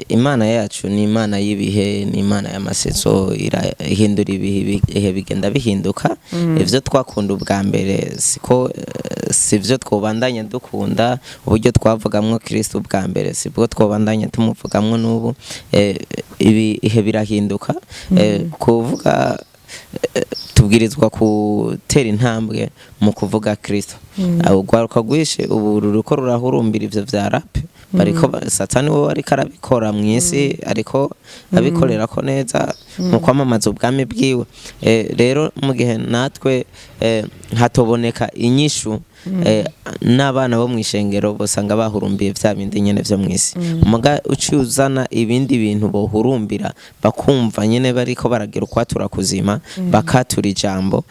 Imana yacu ni Imana y'ibihe, ni Imana y'amasetso, irahindura ibihe bigenda bihinduka. Ivyo twakunda ubwa mbere sivyo twobandanya dukunda, uburyo twavugamwo Kristo ubwa mbere sibwo twobandanya tumuvugamwo n'ubu. Ibihe birahinduka, kuvuga tubwirizwa gutera intambwe mu kuvuga Kristo. Urwaruka rwishe ubu ruriko rurahurumbira ivyo vya rap, bariko Satani we ariko arabikora mw'isi, ariko abikorera ko neza mu kwamamaza ubwami bwiwe. Rero mu gihe natwe hatoboneka inyishu, n'abana bo mw'ishengero bosanga bahurumbiye vya bindi nyene vyo mw'isi. Muga ucuzana ibindi bintu bohurumbira, bakumva nyene bariko baragira ukwatura kuzima, bakatura ijambo,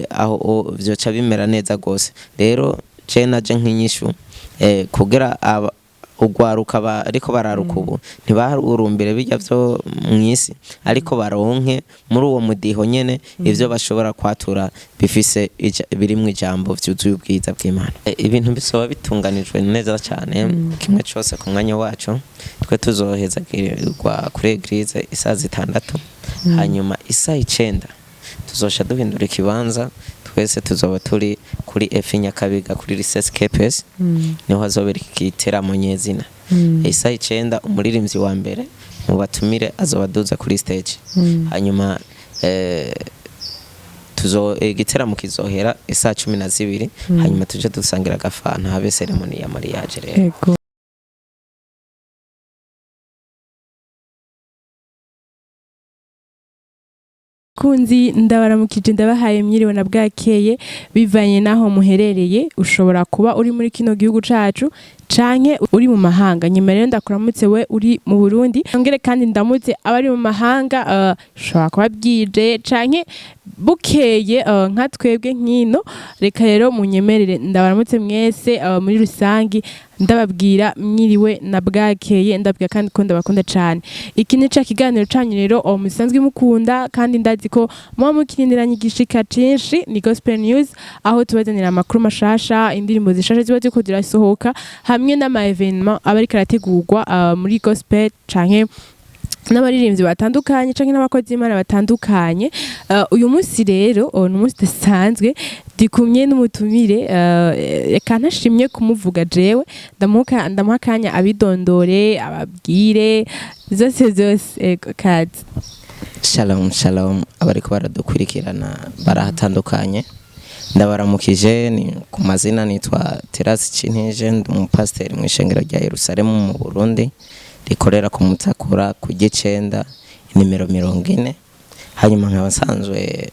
aho vyoca bimera neza gose. Rero je naje nk'inyishu kugira ugwaruka ariko bararuka ubu ntibahurumbire bijya vyo mw'isi, ariko baronke muri uwo mudiho nyene ivyo bashobora kwatura bifise birimwe ijambo vyuzuye ubwiza bw'Imana. Ibintu bisoba bitunganijwe neza cyane, kimwe cyose ku mwanya wacu. Twe tuzoheza kuri eglise isaha 6, hanyuma isaha 9 tuzosha duhindura ikibanza, twese tuzoba turi kuri F Nyakabiga kuri Lycée Kepes, niho hazobera igiteramo nyezina. Isaha 9 umuririmbyi wa mbere mu batumire azoba duza kuri stage, hanyuma igiteramo kizohera isaha 12, hanyuma tuje dusangira agafanta, habe ceremony ya mariage. Rero kunzi ndabaramukije, ndabahaye mwiriwe na bwakeye bivanye naho muherereye. Ushobora kuba uri muri kino gihugu cacu canke uri mu mahanga. Nyuma rero ndakuramutse we uri mu Burundi, ongere kandi ndamutse abari mu mahanga, ushobora kuba bwije canke bukeye nka twebwe nkino. Reka rero munyemerere ndabaramutse mwese muri rusangi, ndababwira mwiriwe na bwakeye, ndabwira kandi ko ndabakunda cyane. Iki ni kiganiro canyu rero musanzwe mukunda, kandi ndazi ko muba mukirindiranye igishika cinshi. Ni Gospel News, aho tubazanira amakuru mashasha, indirimbo zishasha ziba ziko zirasohoka, hamwe n'ama evenement aba ariko arategurwa muri gospel canke n'abaririmbyi batandukanye canke n'abakozi b'Imana batandukanye. Uyu munsi rero ni umunsi udasanzwe, ndikumye n'umutumire, reka ntashimye kumuvuga jewe, ndamuha akanya abidondore, ababwire zose kazi. Shalom abariko baradukurikirana barahatandukanye, ndabaramukije. Ni ku mazina nitwa Terasi Cinteje, ndi umupasiteri mu ishengero rya Yerusalemu mu Burundi, rikorera ku Mutakura ku G9 nimero 40. Hanyuma nkaba nsanzwe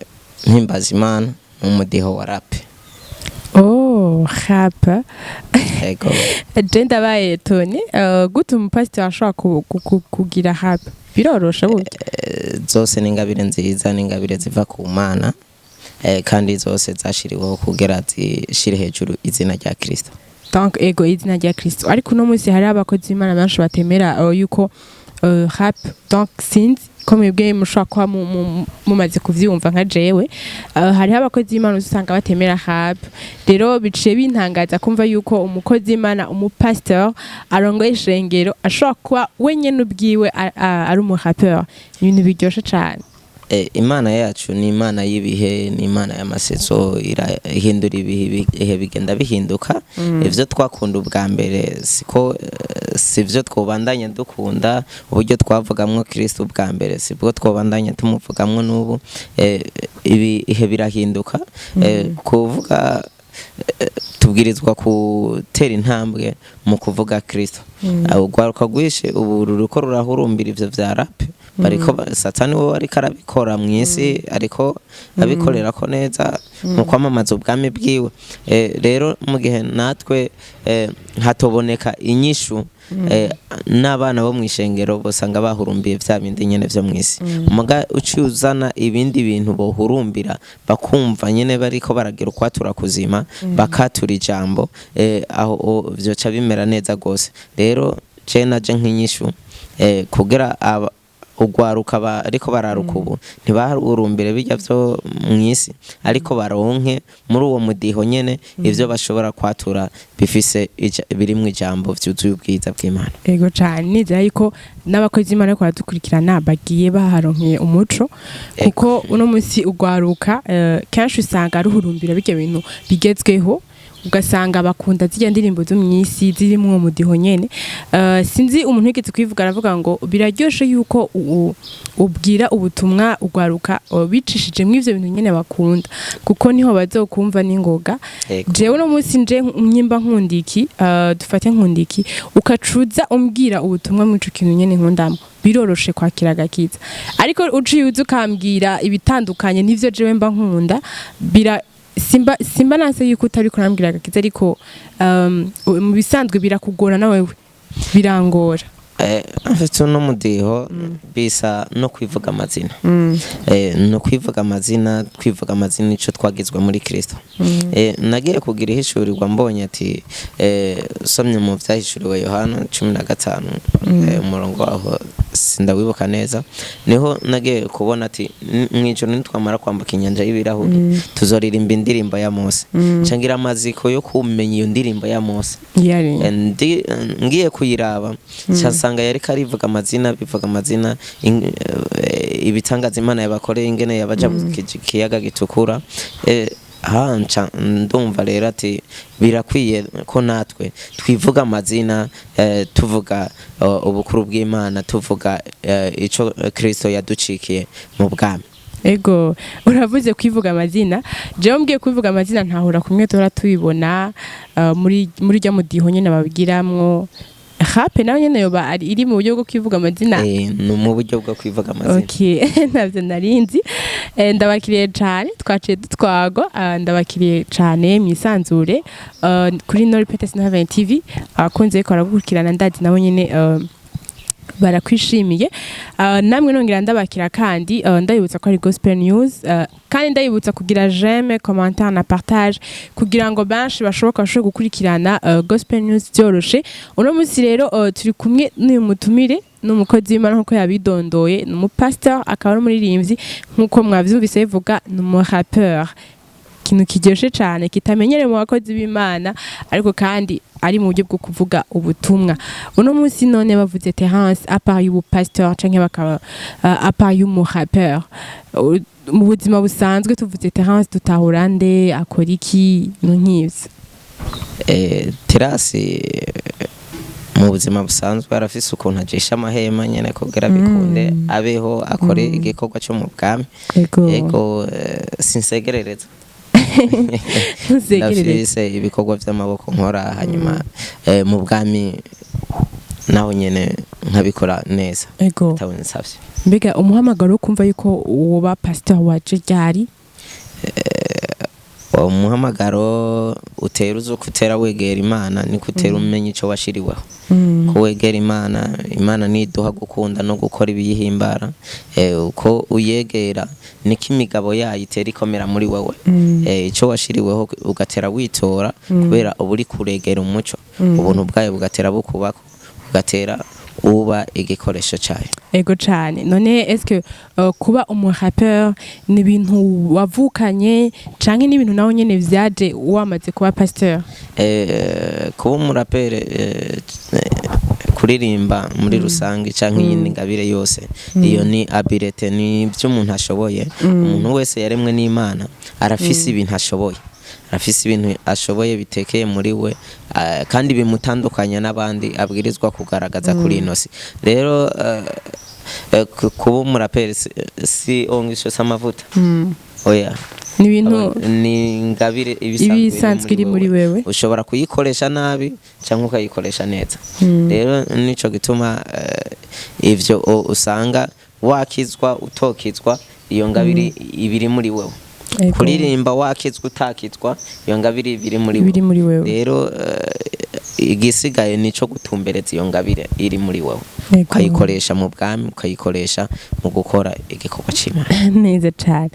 mpimbaza Imana mu mudiho wa rap. Rap. Ego. Je ndabaye Tony, gute umupasiteri ashobora kugira rap? Birorosha burya? Zose n'ingabire nziza, n'ingabire ziva ku Mana, kandi zose zashiriweho kugira zishire hejuru izina rya Kristo. Donc ego izina rya Kristo. Ariko no munsi hari abakozi b'Imana benshi batemera yuko rap, donc sinzi ko mwebwe mushobora kuba mumaze kuvyumva nka jewe, hariho abakozi b'Imana usanga batemera rap. Rero biciye bintangaza kumva yuko umukozi w'Imana, umupasteur arongoye ishengero ashobora kuba wenyene ubwiwe ari umurapeur. Ibintu biryoshe cane. Imana yacu ni Imana y'ibihe, ni Imana y'amasetso, irahindura ibihe bigenda bihinduka. Ivyo twakunda ubwa mbere sivyo twobandanya dukunda, uburyo twavugamwo Kristo ubwa mbere sibwo twobandanya tumuvugamwo n'ubu. Ibihe birahinduka, kuvuga tubwirizwa gutera intambwe mu kuvuga Kristo. Urwaruka rwishe ubu ruriko rurahurumbira ivyo vya rap, bariko Satani we ariko arabikora mw'isi, ariko abikorera ko neza mu kwamamaza ubwami bwiwe. Rero mu gihe natwe hatoboneka inyishu, n'abana bo mw'ishengero bosanga bahurumbiye vya bindi nyene vyo mw'isi. Muga ucuzana ibindi bintu bohurumbira, bakumva nyene bariko baragira ukwatura kuzima, bakatura ijambo, aho vyoca bimera neza gose. Rero je naje nk'inyishu kugira ugwaruka ariko bararuka ubu ntibarurumbire bijya byo mwisi ariko baronke muri uwo mudiho nyene ivyo bashobora kwatura bifise birimwe ijambo vyuzuye ubwiza bw'Imana. Ego cyane nizera yuko n'abakozi Imana ko baradukurikirana bagiye baharonkeye umuco kuko uno munsi ugwaruka kenshi usanga ruhurumbira bike bintu bigezweho ugasanga bakunda zijya ndirimbo zo mwisi zirimo uwo mudiho nyene. Sinzi umuntu wigeze kwivuga aravuga ngo biraryoshe yuko ubwira ubutumwa ugwaruka bicishije mw'ivyo bintu nyene bakunda kuko niho bazokumva n'ingoga. Jewe no munsi nje nyimba nkundiki dufate nkundiki ukacuza umbwira ubutumwa mw'ico kintu nyene nkundamo biroroshe kwakira agakiza ariko uciye ukambwira ibitandukanye n'ivyo jewe mba nkunda simba nase yuko utari kurambwira agakiza ariko mu bisanzwe birakugora nawe birangora. Afite no mudiho bisa no kwivuga amazina no kwivuga amazina ico twagizwe muri Kristo. Nagiye kugira ihishurirwa mbonye ati somye mu vyahishuriwe Yohana 15 umurongo waho sindawibuka neza niho nagiye kubona ati mwijoro nitwamara kwambuka inyanja y'ibirahuri tuzoririmba indirimbo ya Mose cangira amaziko yo kumenya iyo ndirimbo ya Mose ngiye kuyiraba cyasanga yari karivuga amazina bivuga amazina ibitangaza Imana yabakoreye ingene yabaja kiyaga gitukura hanca ndumva rero ati birakwiye ko natwe twivuga amazina tuvuga ubukuru bw'Imana tuvuga ico Kristo yaducikiye mu bwami. Ego uravuze kwivuga amazina jewe mbwiye kwivuga amazina ntahura kumwe tora tubibona muri rya mudiho nyene babigiramwo hape nawe nyene yoba iri mu buryo bwo kwivuga amazina no mu buryo bwo kwivuga amazina. Okay navyo narinzi ndabakiriye cyane twaciye dutwago ndabakiriye cyane mwisanzure kuri Nori Petes na Haven TV akunze ko aragukurikirana ndazi nabo nyene barakwishimiye namwe nongera ndabakira kandi ndayibutsa ko ari Gospel News kandi ndayibutsa kugira j'aime commentaire na partage kugira ngo benshi bashoboka gukurikirana Gospel News byoroshe. Uno munsi rero turi kumwe n'uyu mutumire n'umukozi w'Imana nkuko yabidondoye n'umupastor akaba n'umuririmbyi nkuko mwavyumvise bivuga n'umurapper kintu kiryoshe cyane kitamenyere mu bakozi b'Imana ariko kandi ari mu buryo bwo kuvuga ubutumwa. Uno munsi none bavuze Terence apart y'ubu pastor canke bakaba apart y'umu rapper mu buzima busanzwe tuvuze Terence tutahurande akora iki nk'ivyo. Terence mu buzima busanzwe arafise ukuntu ajesha amahema nyene kugira bikunde abeho akore igikorwa cyo mu bwami. Ego sinsegerereza ndafise ibikorwa vy'amaboko nkora hanyuma mu bwami naho nyene nkabikora neza nsavye. Mbega umuhamagaro kumva yuko uwo pastor waje ryari? Umuhamagaro utera uzokutera wegera Imana ni kutera umenye ico washiriweho kuwegera Imana niduha gukunda no gukora ibiyihimbara uko uyegera niko imigabo yayo itera ikomera muri wewe ico washiriweho ugatera witora kubera uburi kuregera umuco ubuntu bwayo bugatera bukubako ugatera uba igikoresho cyayo. Ego cyane none eske kuba umurapper ni ibintu wavukanye canke ni ibintu nawo nyene vyaje wamaze kuba pasteur? Kuba umurapper kuririmba muri rusange canke yindi ngabire yose iyo ni abilité ni byo umuntu ashoboye. Umuntu wese yaremwe n'Imana arafise ibintu ashoboye afise ibintu ashoboye bitekeye muri we kandi bimutandukanya n'abandi abwirizwa kugaragaza kuri inosi. Rero kuba umuraperi si ongisho samavuta oya ni ibintu ni ngabire ibisanzwe iri muri wewe ushobora kuyikoresha nabi cyangwa ukayikoresha neza. Rero nico gituma ivyo usanga wakizwa utokizwa iyo ngabire ibiri muri wewe. Kuririmba wakizwa utakizwa iyo ngabire ibiri muri wewe. Rero igisigaye nico gutumbereza iyo ngabire iri muri wewe ukayikoresha mu bwami ukayikoresha mu gukora igikorwa cy'Imana neza cyane.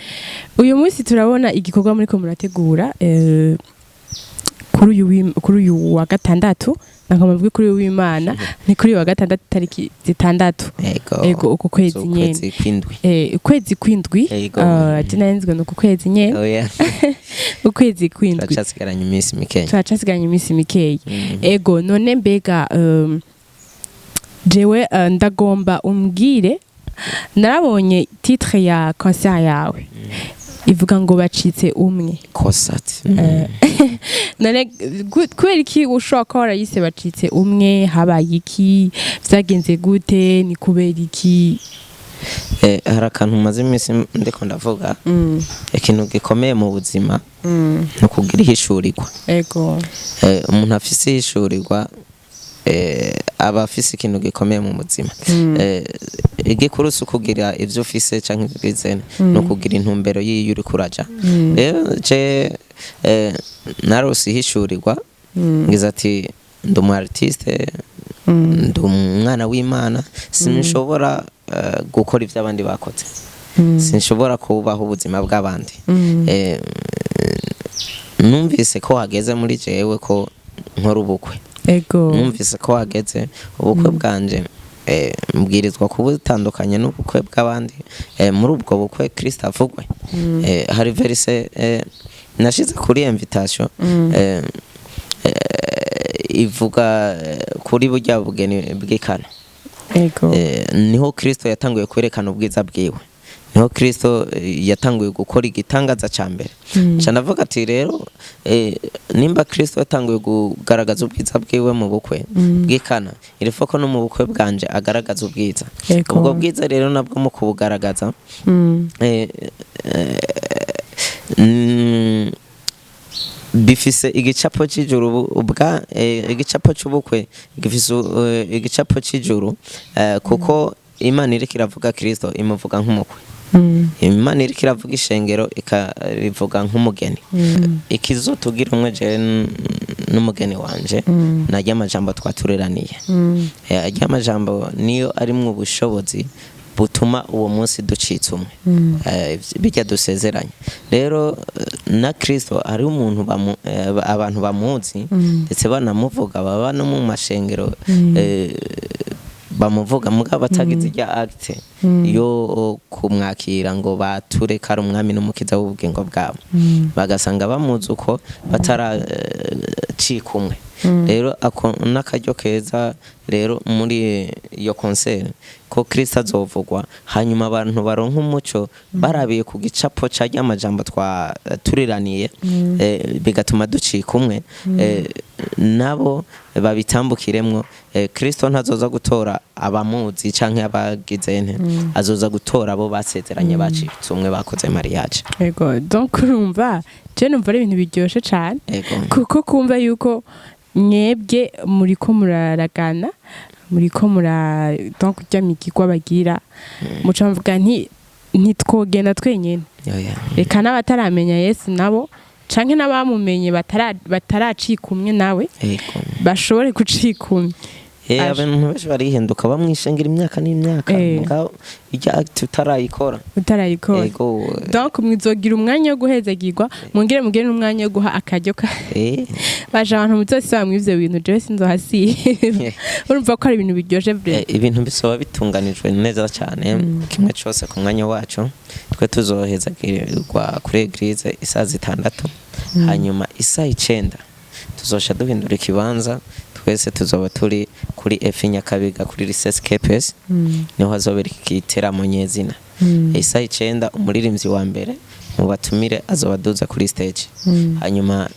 Uyu munsi turabona igikorwa muri ko murategura kuri uyu wa gatandatu nakamubwi kuri w'Imana ni kuri wa gatandatu tariki 6 ego uko kwezi nyene ukwezi kwindwi tinenzwe no kwezi nyene ukwezi kwindwi turacasiganya iminsi mikeyi ego none mbega jewe ndagomba umbwire narabonye titre ya concert yawe ivuga ngo bacitse umwe concert none kubera iki ushobora ko warayise bacitse umwe habaye iki vyagenze gute ni kubera iki hari akantu maze iminsi ndiko ndavuga ikintu gikomeye mu buzima no kugira ihishurirwa ego umuntu afise ihishurirwa aba afise ikintu gikomeye mu buzima igikuru si ukugira ivyo ufise canke ibigizene no kugira intumbero yiyo uri kuraja rero je narose ihishurirwa ngize ati ndi umu artiste ndi umwana w'Imana sinshobora gukora ivyo abandi bakoze sinshobora kubaho ubuzima bw'abandi numvise ko hageze muri jewe ko nkora ubukwe ego numvise ko hageze ubukwe bwanje mbwirizwa kubutandukanye n'ubukwe bw'abandi muri ubwo bukwe Kristo avugwe hari verse nashize kuri invitation ivuga kuri burya bugeni bw'ikana ego niho Kristo yatanguye kwerekana ubwiza bwiwe niho Kristo yatanguye gukora igitangaza ca mbere canavuga ati rero nimba Kristo yatanguye kugaragaza ubwiza bwiwe mu bukwe bw'ikana irifo ko no mu bukwe bwanje agaragaza ubwiza ubwo bwiza rero nabwo mu kubugaragaza bifise igicapo c'ijuru ubwa igicapo c'ubukwe gifise igicapo c'ijuru kuko Imana iriko iravuga Kristo imuvuga nk'umukwe Imana iriko iravuga ishengero ikarivuga nk'umugeni ikizotugira umwe je n'umugeni wanje narya amajambo twatureraniye arya amajambo niyo ari mu bushobozi butuma uwo munsi ducitse umwe bijya dusezeranye rero na Kristo ari umuntu abantu bamuzi ndetse banamuvuga baba no mu mashengero bamuvuga mugabo batagize irya acte yo kumwakira ngo bature kari umwami n'umukiza w'ubugingo bwabo bagasanga bamuzi uko bataracika umwe rero n'akaryo keza rero muri iyo concert ko Kristo azovugwa hanyuma abantu baronka umuco barabiye ku gicapo cyajya amajambo twaturiraniye bigatuma ducika umwe nabo babitambukiremwo Kristo ntazoza gutora abamuzi canke abagizene azoza gutora abo basezeranye bacitse umwe bakoze mariage ego donc urumva je numva ari ibintu biryoshe cyane kuko kumva yuko mwebwe muriko muraragana muriko donc ujya mikigwa bagira muca mvuga ntitwogenda twenyene reka n'abataramenya Yesu nabo canke n'abamumenye bataracika umwe nawe bashobore gucika umwe abantu benshi barihinduka bamwishengira imyaka n'imyaka mugabo ijya acte utarayikora donc mwizogira umwanya wo guhezagirwa mungire n'umwanya wo guha akaryo baje abantu muzose bamwe ivyo bintu je sinzohasi urumva ko ari ibintu biryoshe ibintu bisoba bitunganijwe neza cyane kimwe cyose ku mwanya wacu twe tuzohezagirwa kuri eglise isaha 6 hanyuma isaha 9 tuzosha duhindura ikibanza twese tuzoba turi kuri F Nyakabiga kuri Lycée Kepes niho hazobera igiteramo nyezina isaha 9 umuririmbyi wa mbere mu batumire azobaduza kuri stage hanyuma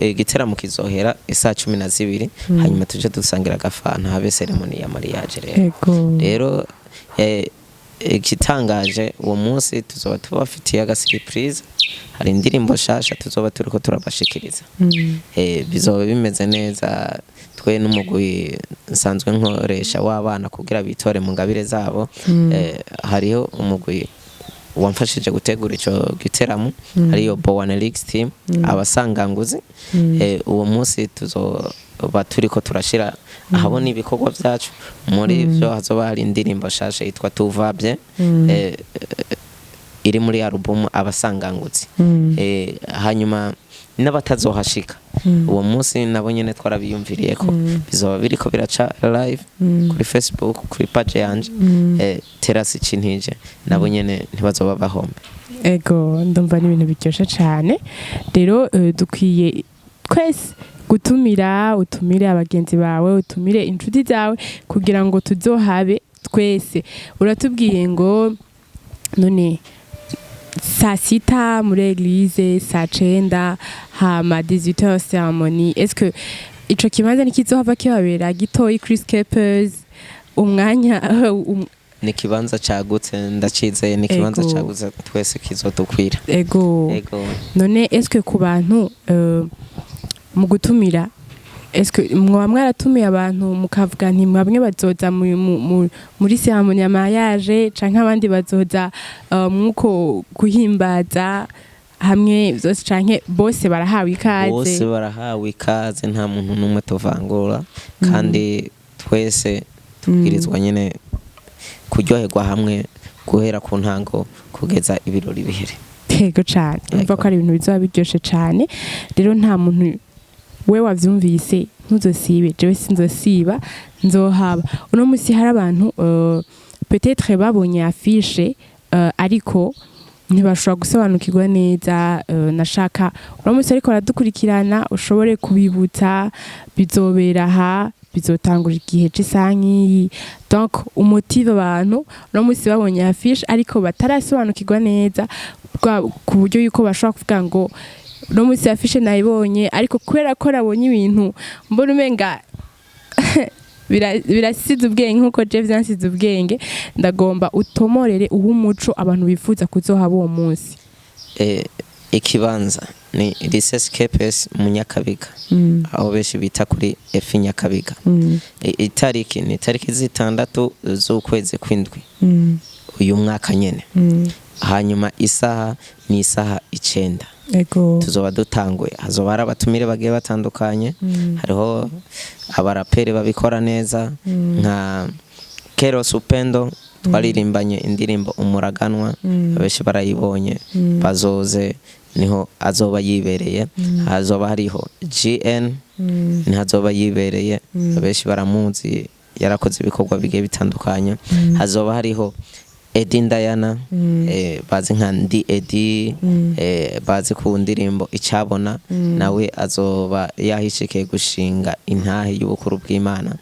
igiteramo kizohera isaha 12 hanyuma tuje dusangira agafanta habe ceremony ya mariage rero ikitangaje uwo munsi tuzoba tubafitiye surprise hari indirimbo shasha tuzoba turiko turabashikiriza bizoba bimeze neza twe n'umugwi nsanzwe nkoresha w'abana kugira bitore mu ngabire zabo hariho umugwi wamfashije gutegura ico giteramo hariyo Bowanelix team abasanganguzi uwo munsi tuzoba turiko turashira ahabona ibikorwa byacu muri byo hazoba hari indirimbo shasha yitwa Tuvabye iri muri album abasanganguzi hanyuma n'abatazohashika uwo munsi nabo nyene twarabiyumviriye ko bizoba biriko biraca live kuri Facebook kuri page yanje Terasi Cintije nabo nyene ntibazoba bahombe. Ego ndumva n'ibintu biryoshe cyane rero dukwiye twese utumire abagenzi bawe utumire inshuti zawe kugira ngo tuzohabe twese. Uratubwiye ngo none saa sita muri eglise saa 9 hama 18h ceremony est-ce que ico kibanza nikizohava kibabera gitoyi Chris Capers umwanya ni kibanza cagutse ndacizeye ni kibanza cagutse twese kizodukwira. Ego none est-ce que ku bantu mu gutumira est-ce que mwa mwaratumiye abantu mukavuga nti mwabwe bazoza muri ceremony ya mariage canke abandi bazoza mwuko guhimbaza hamwe byose canke bose barahawe ikaze nta muntu numwe tuvangura kandi twese tubwirizwa nyene kuryoherwa hamwe guhera ku ntango kugeza ibirori bihere. Tego cyane umva ko ari ibintu bizoba biryoshe cyane rero nta muntu we wavyumvise ntuzosibe jewe sinzosiba nzohaba. Uno musi hari abantu peut-être babonye affiche ariko ntibashobora gusobanukirwa neza nashaka uno musi ariko aradukurikirana ushobore kubibutsa bizobera bizotangura igihe cy'isanki donc umutive abantu uno musi babonye affiche ariko batarasobanukirwa neza ku buryo yuko bashobora kuvuga ngo no musi afishe nayibonye ariko kubera ko rabonye ibintu mbona umenga birasize ubwenge nkuko Jeff yansize ubwenge ndagomba utomorere umuco abantu bifuza kuzohaba uwo munsi. Ikibanza ni Lycée Capers mu Nyakabiga aho beshi bita kuri F Nyakabiga. Itariki ni tariki 6 z'ukwezi kw'indwi uyu mwaka nyene. Hanyuma isaha ni isaha 9. Ego tuzoba dutanguye hazoba hari abatumire bagiye batandukanye hariho abaraperi babikora neza nka Keros Upendo twaririmbanye indirimbo umuraganwa abeshi barayibonye bazoze niho azoba yibereye. Hazoba hariho GN ni hazoba yibereye abeshi baramuzi yarakoze ibikorwa bigiye bitandukanye. Hazoba hariho Edin Diana bazi nka Ndi Edi bazi ku ndirimbo Icabona nawe azoba yahishikiye gushinga intahe y'ubukuru bw'Imana.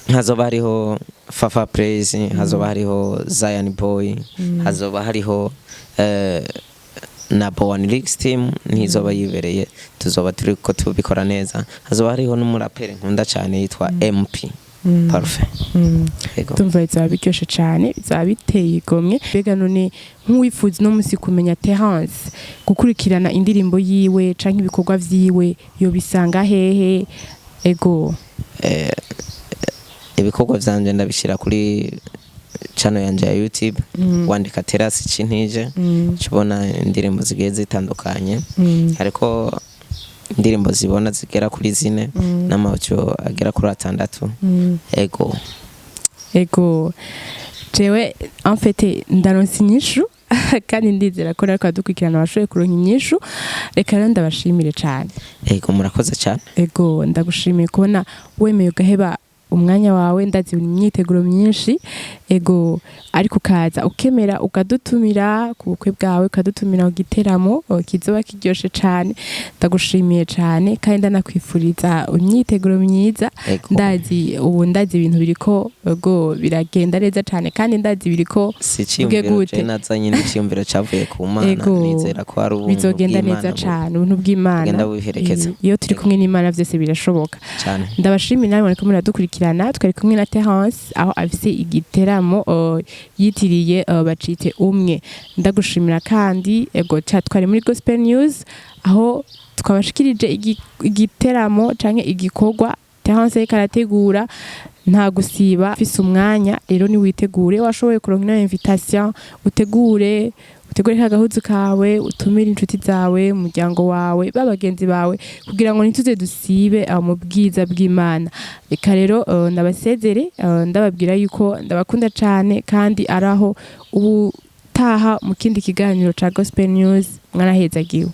Hazoba hariho Fafa Praise, hazoba hariho Zion Boy, hazoba hariho na Bowen Lyrics Team nizoba yibereye tuzoba turiko tubikora neza. Hazoba hariho n'umuraperi nkunda cyane yitwa MP Parfait. Tumva izaba biryoshe cyane bizaba biteye igomwe. Bega none nk'uwifuza no musi kumenya Terence gukurikirana indirimbo yiwe canke ibikorwa vyiwe yo bisanga hehe? Ego ibikorwa vyanje ndabishira kuri channel yanje ya YouTube wandika Terasi Cintije cubona indirimbo zigiye zitandukanye ariko indirimbo zibona zigera kuri 4 n'amaudio agera kuri 6. Ego jewe en fait ndaronse inyishu kandi ndizera ko ariko dukurikirana abashoye kuronka inyishu reka rero ndabashimire cyane. Ego murakoze cyane. Ego ndagushimiye kubona wemeye ugaheba umwanya wawe ndazi imyiteguro myinshi. Ego ariko kaza ukemera ukadutumira ku bukwe bwawe ukadutumira igiteramo kizoba kiryoshe cyane. Ndagushimiye cyane kandi ndanakwifuriza imyiteguro myiza. Ndazi ibintu biriko ego biragenda neza cyane kandi ndazi biriko gute nazanye n'ikiyumviro cyavuye ku Mana nizera ko ari ubuntu bizogenda neza cyane ubuntu bw'Imana genda wiherekeza iyo turi kumwe n'Imana byose birashoboka cyane. Ndabashimira nawe muri kumwe dukurikirana twari kumwe na Terence aho afise igiteramo yitiriye bacite umwe. Ndagushimira kandi ego twari muri Gospel News aho twabashikirije igiteramo canke igikorwa Terence karategura nta gusiba afise umwanya rero ni witegure washoboye kuronka ino invitation utegure kagahuzu kawe utumire inshuti zawe umuryango wawe babagenzi bawe kugira ngo nituze dusibe mu bwiza bw'Imana. Reka rero ndabasezere ndababwira yuko ndabakunda cyane kandi araho ubu taha mu kindi kiganiro ca Gospel News mwarahezagiwe.